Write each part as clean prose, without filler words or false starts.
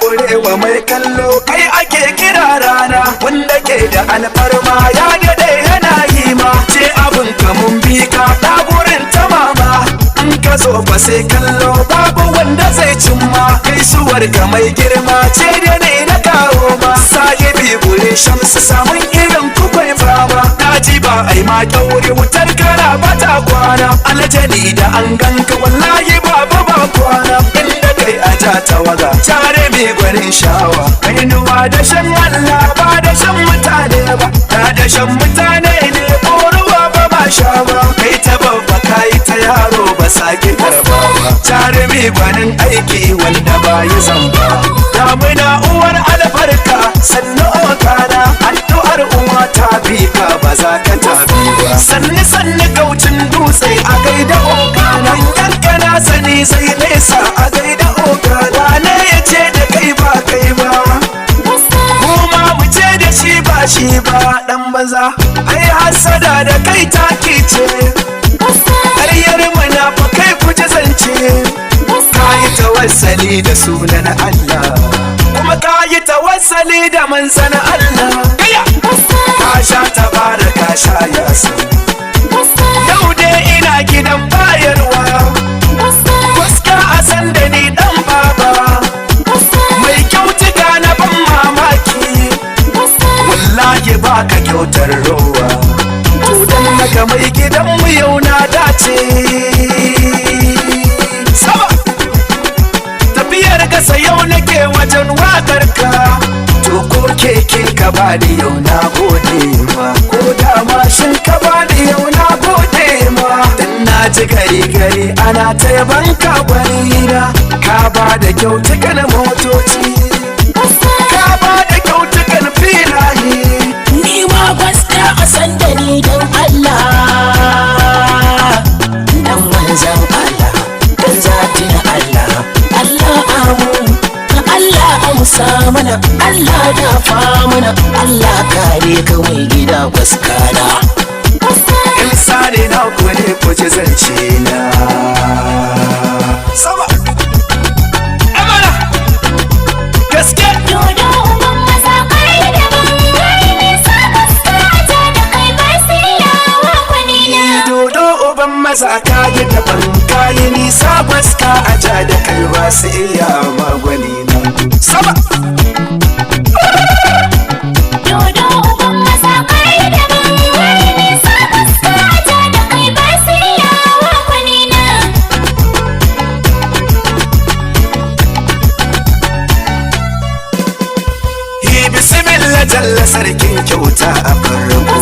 kurewa mai kallo kai ake kira rana wanda ke da alfarma ya dade yana yi ma ce abin kamun bi ka ɗaburin ta mama in ka zo fa sai kallo babu wanda zai cimma gaisuwar ka mai girma ce da ne na kawo ma sahibi gure shamsu samun irin kukwai fama daji ba ai ma kyaure wutar kara ba ta kwana aljani da an ganka wallahi babu ba kwana inda kai a ta tawaga tare mai gwanin shawa kainuwa da shan Allah ba da shan mutane ba da shan mutane ne ko ruwa ba sha ba kai ta babba kai ta yaro ba sake karba ba tare mai gwanin aiki wanda ba yi zamba damuna uwar albarka sannu okana addu'ar uwa ta bi ka ba za ka tabi ba sannu sannu kaucin dutse a gaida okana yankana sani sai nesa a gaida okana ne ya ce da kai ba kai ba kuma mu ce da shi ba shi ba dan banza ai hasada da kai taki ce ƙaryar munafukai ku ji zance kayi tawassali da sunan Allah kuma kayi tawassali da manzan Allah ka sha tabaraka sha yasin yau dai ina gidan bayarwa fuska a san da ni dan baba mai kyautuka na ban mamaki wallahi baka kyautar rowa to dan haka mai gidanmu yau na dace sama tafiyar gasa yau nake wajen wakar ka to ko keke ka bani yau na gode ma ko da mashin ka bani yau na gode ma dan na ji gari gari ana ta yaban ka gwarina ka ba da kyautukan motoci ka ba da kyautukan filaye ni ma gaskiya a san da ni don Allah dan manzan Allah dan zatin Allah Allah amu Allah amsa mana Allah dafa mana Allah kare ka mai gida gaskana in sare na kone kuce zance na sama amana gaske dodo uban maza kai da bangai ne sabasta ta da kai ba siyawa kwani na dodo uban maza kayi daban kayi nisa baska a ja da kai ba su iya magwani na sama dodo uban maza kai da bangai ne sabasta ta da kai ba siyawa kwani na bismillah jalla sarkin kyauta a farko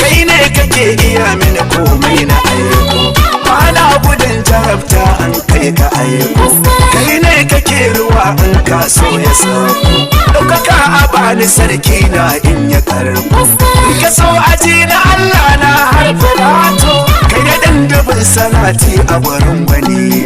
kai ne kake iya mini komai na aiko bana gudun jarabta an kai ka aiko kai ne kake ruwa in ka so ya sauko ɗaukaka a bani sarki na in ya karko in ka so aji na Allah na harfi nato kai da dandabin salati a wurin gwani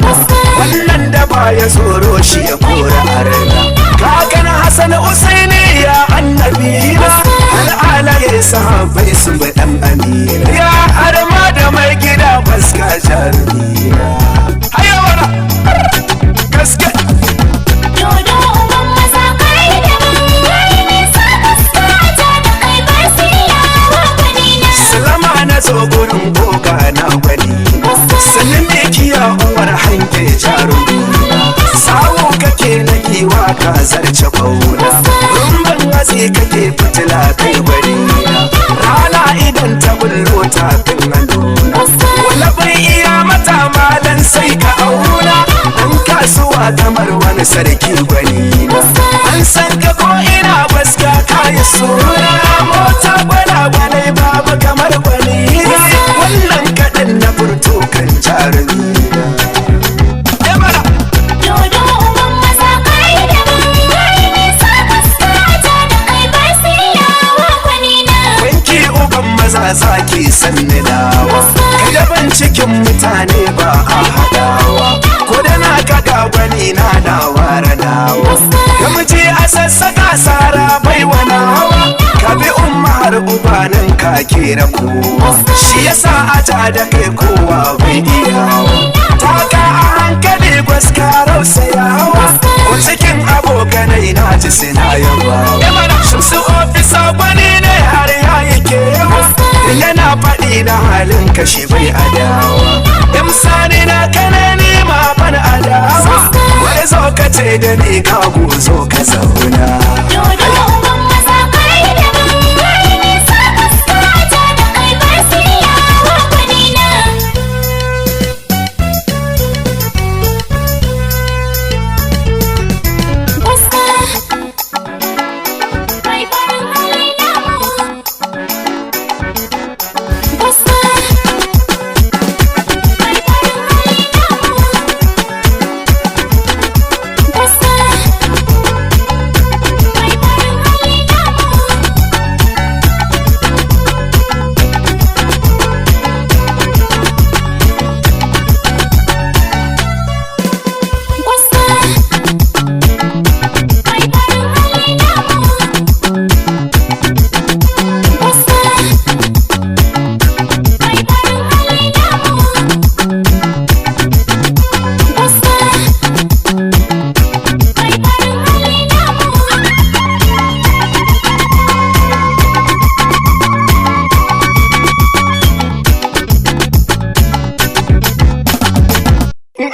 wannan da ba ya tsoro shi ya kora a raina kakan Hassan Usaini ya annabina al'alaye sahabbai su bi dan amina ya harma da mai gida baska jarumina hayawana gaske dodo uban maza kai da bangai ne sabasta ta da kai ba siyawa kwani na salama na zo gurin boga na gwani sannan me kiya uwar hange jarumina sawo kake na giwa ka zarce bauna rumban hatsi kake fitila kai barina rana idan ta bullo tafin hannuna wala bai iya mata malan sai ka auna dan kasuwa kamar wani sarki gwanina an san ka ko ina baska kayi suna mota bana gwanai babu kamar gwanina wannan kaɗan na furto kan jarumina dodo uban maza kai da bangai ne sabasta ta da kai ba siyawa kwani na wanki uban maza zaki sanni dawa kai daban cikin mutane ba a hadawa ko da na kaga gwani na dawa ranawa ga muje a sassaka sara bai wani hawa ka bi umma har ubanin ka kera kowa shi yasa a ta da kai kowa bai iya taka a hankali gwaska rausayawa ko cikin abokanai na ji suna yabawa Shamsu ofisa gwani ne har yayi kewa yana faɗi na halin kashi bai adawa Sani na kanani ma ban adawa wai zo ka ce da ni ka zo ka zauna Dodo uban maza kai da bangai ne saka skata da kai bar siyawa gwanina Gwaska mai farin hali namu Gwaska mai farin hali namu Gwaska mai farin hali namu Gwaska mai farin hali namu Gwaska mai farin hali namu Gwaska mai farin hali namu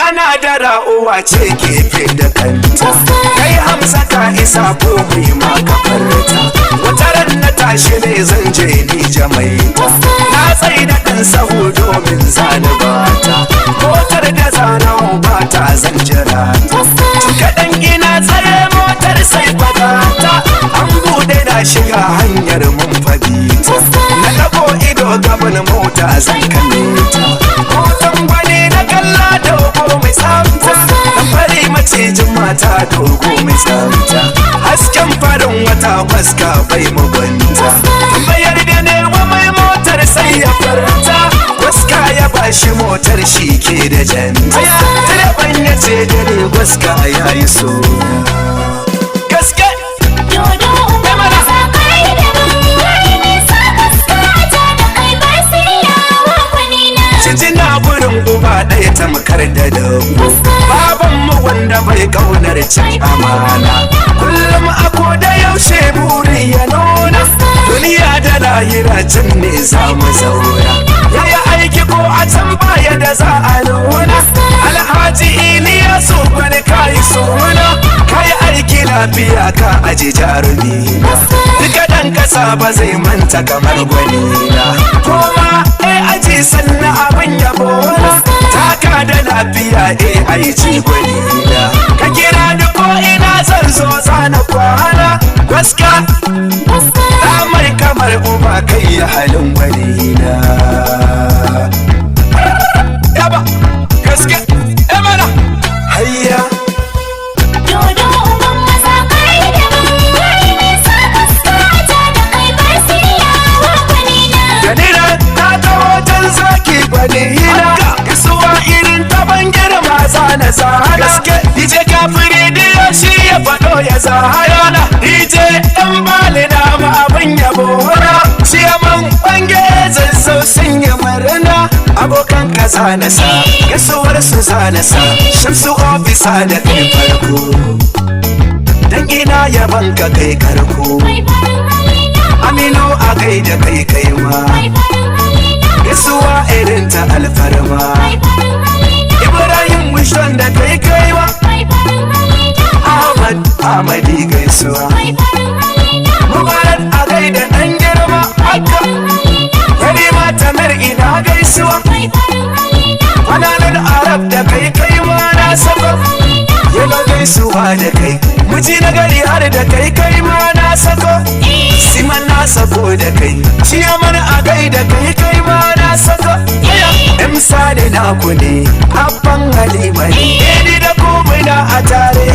ana da ra'uwa ce gefe da kanta kai hamsa ka isa ko mai ma ka farta wata ran na tashi ne zan je ni jamaita na tsaye da ɗan sahu domin zani bata motar da zana bata zan jira ta kaɗan ina tsaye motar sai fadata an buɗe na shiga hanyar mun fadita na ɗago ido gaban mota zan kalle ta motan gwani na kalla dogo mai tsafta dan fari macijin mata dogo mai tsafta hasken farin wata gwaska bai mugunta tambayar da nema mai motar sai ya farta gwaska ya bashi motar shi ke da janta direban ya ce da ni gwaska ya yi so gaske Dodo uban maza kai da bangai ne saka skata da kai bar siyawa gwanina Cincina burin uba ɗaya tamkar da dabu babanmu wanda bai kaunar cin amana kullum ako da yaushe buri ya nuna duniya da lahira can ne za mu zauna yaya aiki ko a can baya da za a nuna alhaji iliyasu wani kayi suna kayi aiki lafiya ka aji jarumi na duka ɗan ƙasa ba zai manta kamar gwani na koma aji sannan abin yabo na taka da lafiya aiki gwani na ka kira ni ko ina zan zo zana kwana gaska ta mai kamar uba kai ya halin gwani na yaba gaske mana hayya Dodo uban maza kai da bangai ne saka skata da kai bar siyawa gwanina Ganira ta ta wajen zaki gwanina isuwa irin taban girma zana zahara gaske DJ kafiri diyo shi ya faɗo ya zahara DJ ɗan bali da ma abin yabo na ciyaman bange zazzau sun yi murna abokan ka zana sa isuwar su zana sa shamsu ofisa da kai farko dan ina yaban ka kai karko mai farin hali namu aminu a kai da kai ma mai farin hali namu gaisuwa irin ta alfarma mai farin hali namu Ibrahim Wishon da kai wa mai farin hali namu Ahmadi gaisuwa mai farin hali namu Mubarak a gai da ɗan girma haka Karima Tamir ina gaisuwa mai farin hali namu Fananan Arab da kai ma na saba Yana gaisuwa da kai Muji na gari har da kai ma na sako Siman na sako da kai Ciyaman a gai da kai ma na sako Emsa da naku ne Abban Halima ne Edi da komai na a tare